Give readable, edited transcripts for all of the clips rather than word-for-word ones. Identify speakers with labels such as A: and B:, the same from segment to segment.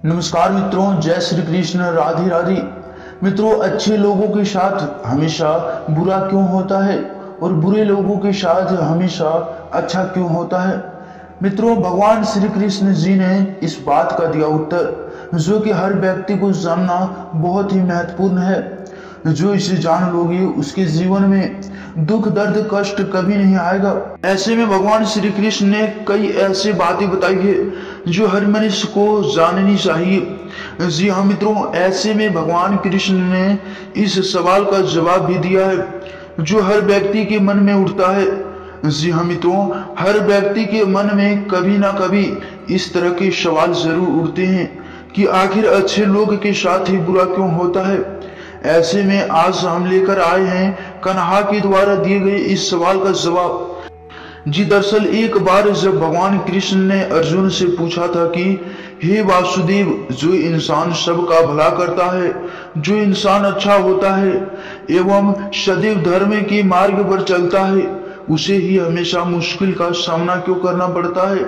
A: नमस्कार मित्रों, जय श्री कृष्ण, राधे राधे। मित्रों, अच्छे लोगों के साथ हमेशा बुरा क्यों होता है और बुरे लोगों के साथ हमेशा अच्छा क्यों होता है? मित्रों, भगवान श्री कृष्ण जी ने इस बात का दिया उत्तर, जो कि हर व्यक्ति को जानना बहुत ही महत्वपूर्ण है। जो इसे जान लोगे उसके जीवन में दुख दर्द कष्ट कभी नहीं आएगा। ऐसे में भगवान श्री कृष्ण ने कई ऐसी बातें बताई है जो हर मनुष्य को जाननी चाहिए। जी हाँ मित्रों, ऐसे में भगवान कृष्ण ने इस सवाल का जवाब भी दिया है जो हर व्यक्ति के मन में उठता है। जी हाँ मित्रों, हर व्यक्ति के मन में कभी ना कभी इस तरह के सवाल जरूर उठते हैं कि आखिर अच्छे लोग के साथ ही बुरा क्यों होता है। ऐसे में आज हम लेकर आए हैं कन्हा के द्वारा दिए गए इस सवाल का जवाब। जी दरअसल एक बार जब भगवान कृष्ण ने अर्जुन से पूछा था कि हे वासुदेव, जो इंसान सबका भला करता है, जो इंसान अच्छा होता है एवं सदैव धर्म के मार्ग पर चलता है, उसे ही हमेशा मुश्किल का सामना क्यों करना पड़ता है,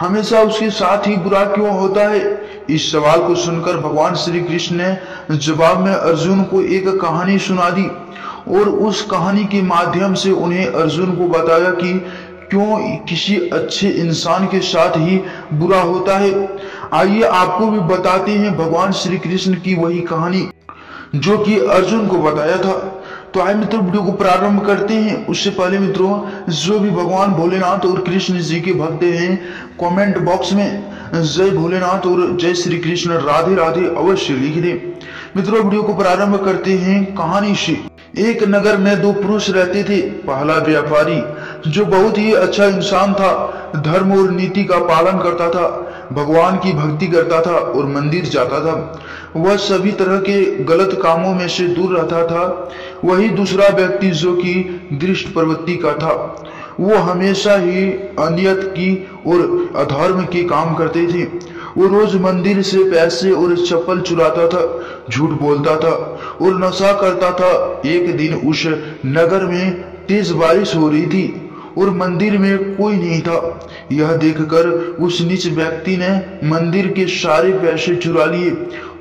A: हमेशा उसके साथ ही बुरा क्यों होता है। इस सवाल को सुनकर भगवान श्री कृष्ण ने जवाब में अर्जुन को एक कहानी सुना दी और उस कहानी के माध्यम से उन्हें अर्जुन को बताया कि क्यों किसी अच्छे इंसान के साथ ही बुरा होता है। आइए आपको भी बताते हैं भगवान श्री कृष्ण की वही कहानी जो कि अर्जुन को बताया था। तो आइए मित्रों, वीडियो को प्रारंभ करते हैं। उससे पहले मित्रों, जो भी भगवान भोलेनाथ और कृष्ण जी के भक्त हैं, कमेंट बॉक्स में जय भोलेनाथ और जय श्री कृष्ण राधे राधे अवश्य लिख दें। मित्रों, वीडियो को प्रारंभ करते हैं कहानी से। एक नगर में दो पुरुष रहते थे। पहला व्यापारी जो बहुत ही अच्छा इंसान था, धर्म और नीति का पालन करता था, भगवान की भक्ति करता था और मंदिर जाता था। वह सभी तरह के गलत कामों में से दूर रहता था। वही दूसरा व्यक्ति जो कि दृष्ट प्रवृत्ति का था, वो हमेशा ही अनियत की और अधर्म के काम करते थे। वो रोज मंदिर से पैसे और चप्पल चुराता था, झूठ बोलता था और नशा करता था। एक दिन उस नगर में तेज बारिश हो रही थी और मंदिर में कोई नहीं था। यह देखकर उस नीच व्यक्ति ने मंदिर के सारे पैसे चुरा लिए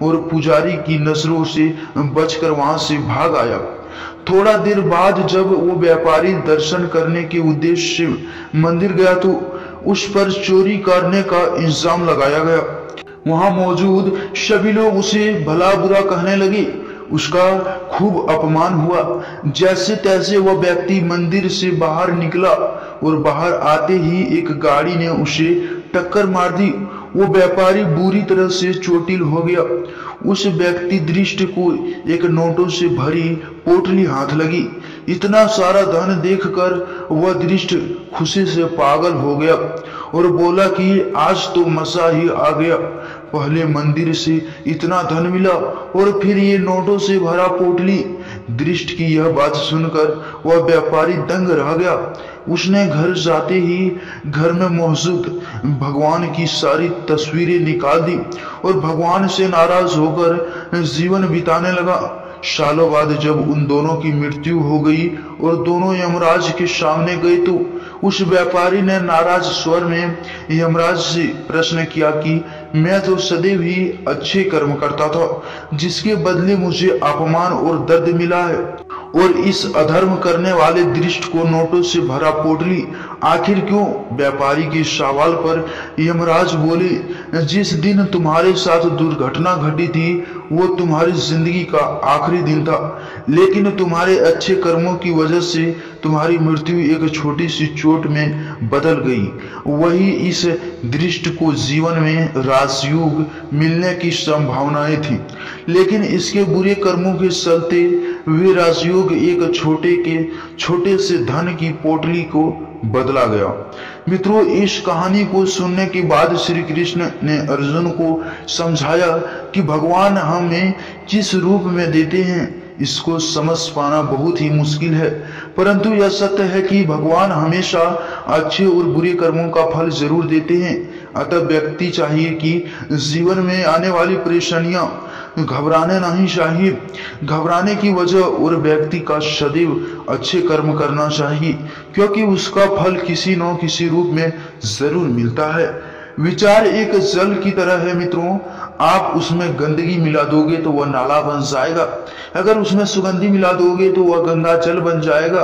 A: और पुजारी की नजरों से बचकर वहां से भाग आया। थोड़ा देर बाद जब वो व्यापारी दर्शन करने के उद्देश्य से मंदिर गया तो उस पर चोरी करने का इल्जाम लगाया गया। वहां मौजूद सभी लोग उसे भला बुरा कहने लगे। उसका खूब अपमान हुआ। जैसे तैसे वह व्यक्ति मंदिर से बाहर निकला और बाहर आते ही एक गाड़ी ने उसे टक्कर मार दी। वो व्यापारी बुरी तरह से चोटिल हो गया। उस व्यक्ति दृष्ट को एक नोटों से भरी पोटली हाथ लगी। इतना सारा धन देखकर वह दृष्ट खुशी से पागल हो गया और बोला कि आज तो मजा ही आ गया। पहले मंदिर से इतना धन मिला और फिर ये नोटों से भरा पोटली। दृष्ट की यह बात सुनकर वह व्यापारी दंग रह गया। उसने घर जाते ही घर में मौजूद भगवान की सारी तस्वीरें निकाल दी और भगवान से नाराज होकर जीवन बिताने लगा। सालों बाद जब उन दोनों की मृत्यु हो गई और दोनों यमराज के सामने गए तो उस व्यापारी ने नाराज स्वर में यमराज से प्रश्न किया कि मैं तो सदैव ही अच्छे कर्म करता था, जिसके बदले मुझे अपमान और दर्द मिला है, और इस अधर्म करने वाले दृष्ट को नोटों से भरा पोटली आखिर क्यों? व्यापारी के सवाल पर यमराज बोले, जिस दिन तुम्हारे साथ दुर्घटना घटी थी वो तुम्हारी जिंदगी का आखिरी दिन था, लेकिन तुम्हारे अच्छे कर्मों की वजह से तुम्हारी मृत्यु एक छोटी सी चोट में बदल गई। वही इस दृष्ट को जीवन में राजयोग मिलने की संभावनाएं थी, लेकिन इसके बुरे कर्मों के चलते वे राजयोग एक छोटे से धन की पोटली को बदला गया। मित्रों, इस कहानी को सुनने के बाद श्री कृष्ण ने अर्जुन को समझाया कि भगवान हमें किस रूप में देते हैं इसको समझ पाना बहुत ही मुश्किल है, परंतु यह सत्य है कि भगवान हमेशा अच्छे और बुरे कर्मों का फल जरूर देते हैं। अतः व्यक्ति चाहिए कि जीवन में आने वाली परेशानियां घबराने नहीं चाहिए। घबराने की वजह और व्यक्ति का सदैव अच्छे कर्म करना चाहिए, क्योंकि उसका फल किसी न किसी रूप में जरूर मिलता है। विचार एक जल की तरह है मित्रों, आप उसमें गंदगी मिला दोगे तो वह नाला बन जाएगा, अगर उसमें सुगंधी मिला दोगे तो वह गंगा जल बन जाएगा।